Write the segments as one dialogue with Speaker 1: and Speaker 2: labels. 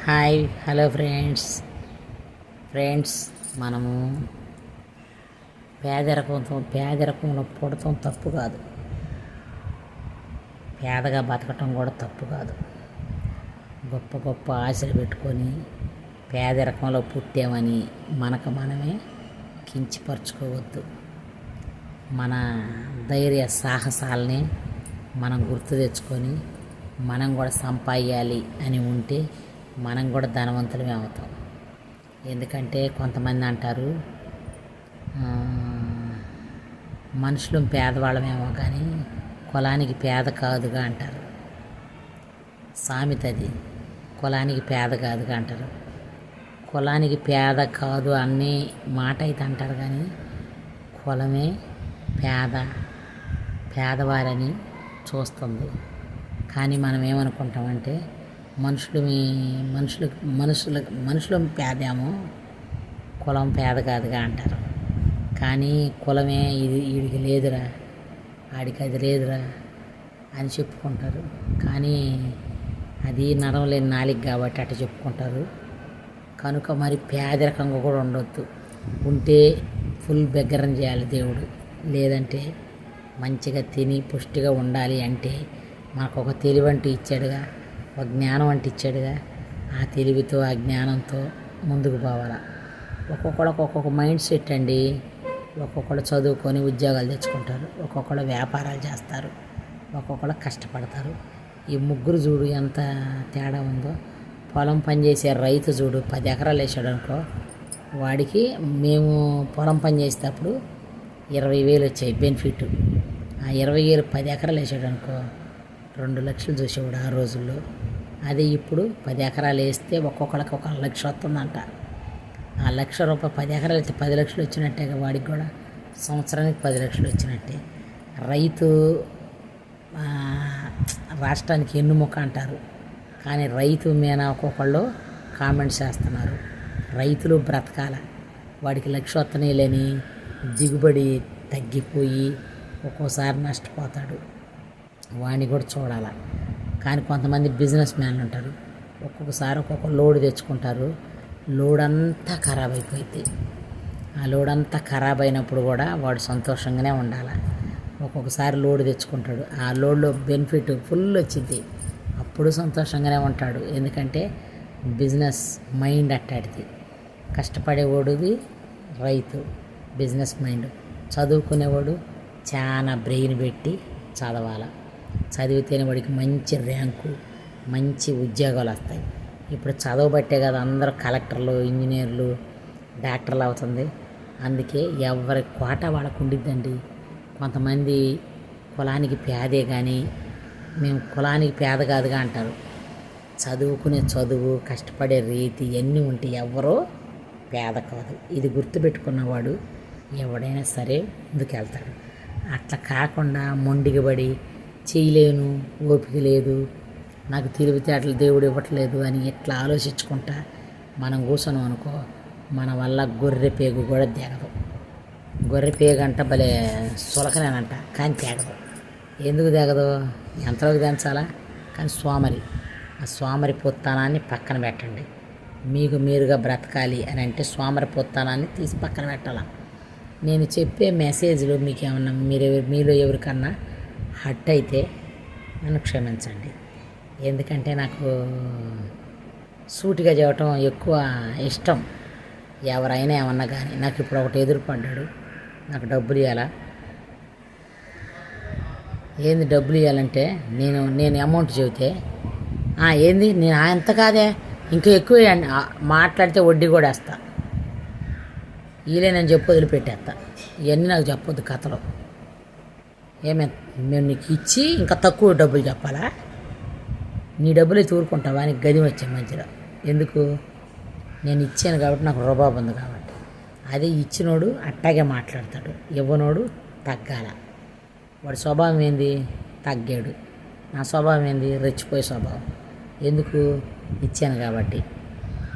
Speaker 1: Hi hello friends మనము పేదరికంలో పుడటం తప్పు కాదు, పేదగా బతకటం కూడా తప్పు కాదు. గొప్ప గొప్ప ఆశలు పెట్టుకొని పేదరికంలో పుట్టామని మనకు మనమే కించపరుచుకోవద్దు. మన ధైర్య సాహసాలని మనం గుర్తు తెచ్చుకొని మనం కూడా సంపాదించాలి అని ఉంటే మనం కూడా ధనవంతులమే అవుతాం. ఎందుకంటే కొంతమంది అంటారు మనుషులు పేదవాళ్ళమేమో కానీ కులానికి పేద కాదుగా అంటారు. సామెత అది. కులానికి పేద కాదుగా అంటారు. కులానికి పేద కాదు అనే మాట అయితే అంటారు కానీ కులమే పేదవారని చూస్తుంది. కానీ మనం ఏమనుకుంటామంటే మనుషులు పేదేమో కులం పేద కాదుగా అంటారు. కానీ కులమే వీడికి లేదురా, ఆడికి అది లేదురా అని చెప్పుకుంటారు. కానీ అది నరం లేని నాలిక కాబట్టి అట్లా చెప్పుకుంటారు. కనుక మరి పేదరికంగా కూడా ఉండొద్దు. ఉంటే ఫుల్ బెగ్గరం చేయాలి దేవుడు. లేదంటే మంచిగా తిని పుష్టిగా ఉండాలి అంటే మనకు ఒక తెలివి అంటూ ఇచ్చాడుగా, ఒక జ్ఞానం అంటూ ఇచ్చాడుగా. ఆ తెలివితో ఆ జ్ఞానంతో ముందుకు పోవాలా. ఒక్కొక్కళ్ళకి ఒక్కొక్క మైండ్ సెట్ అండి. ఒక్కొక్కళ్ళు చదువుకొని ఉద్యోగాలు తెచ్చుకుంటారు, ఒక్కొక్కళ్ళు వ్యాపారాలు చేస్తారు, ఒక్కొక్కళ్ళు కష్టపడతారు. ఈ ముగ్గురు చూడు ఎంత తేడా ఉందో. పొలం పని చేసే రైతు చూడు 10 ఎకరాలు వేసాడు అనుకో, వాడికి మేము పొలం పని చేసేటప్పుడు 20,000 వచ్చాయి బెనిఫిట్. ఆ 20,000 10 ఎకరాలు వేసాడు అనుకో 2 లక్షలు చూసేవాడు ఆ రోజుల్లో. అదే ఇప్పుడు 10 ఎకరాలు వేస్తే ఒక్కొక్కడికి 1 లక్ష వస్తుందంట. ఆ ₹1,00,000 10 ఎకరాలు అయితే 10 లక్షలు వచ్చినట్టే. వాడికి కూడా సంవత్సరానికి 10 లక్షలు వచ్చినట్టే. రైతు రాష్ట్రానికి ఎన్నుముక అంటారు. కానీ రైతు మీద ఒక్కొక్కళ్ళు కామెంట్స్ చేస్తున్నారు. రైతులు బ్రతకాల, వాడికి 1,00,000 వస్తనే లేని దిగుబడి తగ్గిపోయి ఒక్కోసారి నష్టపోతాడు. వాడిని కూడా చూడాలి. కానీ కొంతమంది బిజినెస్ మ్యాన్లు ఉంటారు, ఒక్కొక్కసారి ఒక్కొక్క లోడ్ తెచ్చుకుంటారు, లోడ్ అంతా ఖరాబ్ అయిపోయింది. ఆ లోడ్ అంతా ఖరాబ్ అయినప్పుడు కూడా వాడు సంతోషంగానే ఉండాలి. ఒక్కొక్కసారి లోడ్ తెచ్చుకుంటాడు, ఆ లోడ్లో బెనిఫిట్ ఫుల్ వచ్చింది, అప్పుడు సంతోషంగానే ఉంటాడు. ఎందుకంటే బిజినెస్ మైండ్ అట్టాడిది. కష్టపడేవాడుది రైతు బిజినెస్ మైండ్. చదువుకునేవాడు చాలా బ్రెయిన్ పెట్టి చదవాలి. చదివితేనే వాడికి మంచి ర్యాంకు, మంచి ఉద్యోగాలు వస్తాయి. ఇప్పుడు చదవబట్టే కదా అందరూ కలెక్టర్లు, ఇంజనీర్లు, డాక్టర్లు అవుతుంది. అందుకే ఎవరి కోట వాళ్ళకు ఉండిద్దండి. కొంతమంది కులానికి పేదే కానీ మేము కులానికి పేద కాదుగా అంటారు. చదువుకునే చదువు, కష్టపడే రీతి ఇవన్నీ ఉంటే ఎవరో పేద కాదు. ఇది గుర్తుపెట్టుకున్నవాడు ఎవడైనా సరే ముందుకెళ్తాడు. అట్లా కాకుండా మొండిగబడి చేయలేను, ఓపిక లేదు, నాకు తెలివితేటలు దేవుడు ఇవ్వట్లేదు అని ఇట్లా ఆలోచించుకుంటా మనం కూర్చొని అనుకో, మన వల్ల గొర్రె పేగు కూడా తెగదు. గొర్రె పేగు అంట భలే సులకనేనంట, కానీ తెగదు. ఎందుకు తెగదు? ఎంతలోకి దించాలా? కానీ ఆ సోమరి పొత్తానాన్ని పక్కన పెట్టండి. మీకు మీరుగా బ్రతకాలి అని అంటే సోమరి పొత్తానాన్ని తీసి పక్కన పెట్టాలా. నేను చెప్పే మెసేజ్లు మీకు ఏమన్నా మీలో ఎవరికన్నా హట్ అయితే నన్ను క్షమించండి. ఎందుకంటే నాకు సూటిగా చెప్పటం ఎక్కువ ఇష్టం. ఎవరైనా ఏమన్నా కానీ నాకు ఇప్పుడు ఒకటి ఎదురుపడ్డాడు, నాకు డబ్బులు ఇవ్వాలా. ఏంది డబ్బులు ఇవ్వాలంటే నేను అమౌంట్ చెబితే ఏంది నేను అంత కాదే ఇంకా ఎక్కువ మాట్లాడితే వడ్డీ కూడా వేస్తా, నేను చెప్పు వదిలిపెట్టేస్తా. ఇవన్నీ నాకు చెప్పొద్దు కథలు. మేము నీకు ఇచ్చి ఇంకా తక్కువ డబ్బులు చెప్పాలా? నీ డబ్బులు తూరుకుంటావా? నీకు గది వచ్చే మధ్యలో ఎందుకు? నేను ఇచ్చాను కాబట్టి నాకు రుబాబు ఉంది కాబట్టి. అదే ఇచ్చినోడు అట్టాగే మాట్లాడతాడు, ఇవ్వనోడు తగ్గాల. వాడి స్వభావం ఏంది? తగ్గాడు. నా స్వభావం ఏంది? రెచ్చిపోయే స్వభావం. ఎందుకు? ఇచ్చాను కాబట్టి.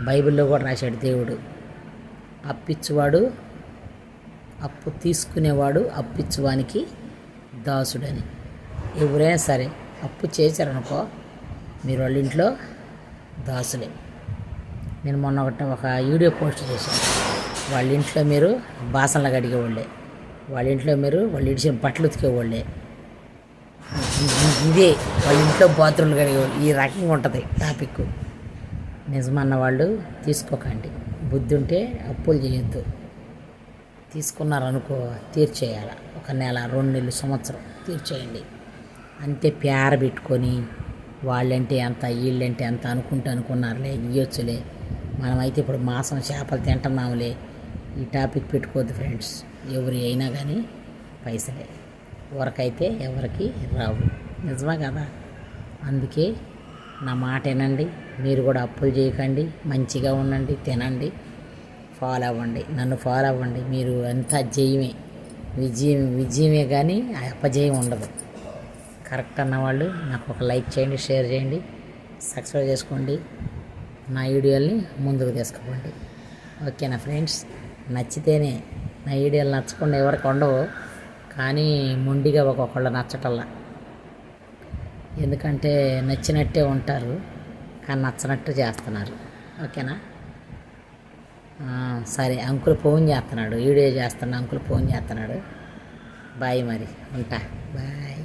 Speaker 1: బైబిల్లో కూడా రాశాడు దేవుడు, అప్పిచ్చువాడు అప్పు తీసుకునేవాడు అప్పిచ్చువానికి దాసుడని. ఎవరైనా సరే అప్పు చేశారనుకో మీరు వాళ్ళ ఇంట్లో దాసులే. నేను మొన్న ఒక వీడియో పోస్ట్ చేశాను. వాళ్ళ ఇంట్లో మీరు బాసనలు కడిగేవాళ్ళే, వాళ్ళ ఇంట్లో మీరు వాళ్ళు ఇడిచిన బట్టలు ఉతికేవాళ్ళే, ఇదే వాళ్ళ ఇంట్లో బాత్రూమ్లు కడిగేవాళ్ళు. ఈ రకంగా ఉంటుంది టాపిక్. నిజమన్న వాళ్ళు తీసుకోకండి. బుద్ధి ఉంటే అప్పులు చేయొద్దు. తీసుకున్నారనుకో తీర్చేయాలి. 1 నెల 2 నెలలు సంవత్సరం తీర్చేయండి. అంతే పేర పెట్టుకొని వాళ్ళంటే ఎంత వీళ్ళంటే ఎంత అనుకున్నారులే ఇయ్యొచ్చులే, మనమైతే ఇప్పుడు మాసం చేపలు తింటున్నాములే. ఈ టాపిక్ పెట్టుకోవద్దు ఫ్రెండ్స్. ఎవరి అయినా కానీ పైసలే, ఎవరికైతే ఎవరికి రావు. నిజమా కదా? అందుకే నా మాట వినండి. మీరు కూడా అప్పులు చేయకండి, మంచిగా ఉండండి, తినండి, ఫాలో అవ్వండి, నన్ను ఫాలో అవ్వండి. మీరు అంతా జయమే, విజయమే కానీ అపజయం ఉండదు. కరెక్ట్ అన్నవాళ్ళు నాకు ఒక లైక్ చేయండి, షేర్ చేయండి, సబ్స్క్రైబ్ చేసుకోండి, నా వీడియోల్ని ముందుకు తీసుకుపోండి. ఓకేనా ఫ్రెండ్స్? నచ్చితేనే. నా వీడియోలు నచ్చకుండా ఎవరికి ఉండవు, కానీ మొండిగా ఒక్కొక్కళ్ళు నచ్చటల్లా. ఎందుకంటే నచ్చినట్టే ఉంటారు, కానీ నచ్చనట్టు చేస్తున్నారు. ఓకేనా? సరే, అంకుల్ ఫోన్ చేస్తున్నాడు, వీడియో చేస్తున్నా, అంకుల్ ఫోన్ చేస్తున్నాడు. బాయ్, మరి ఉంటా. బాయ్.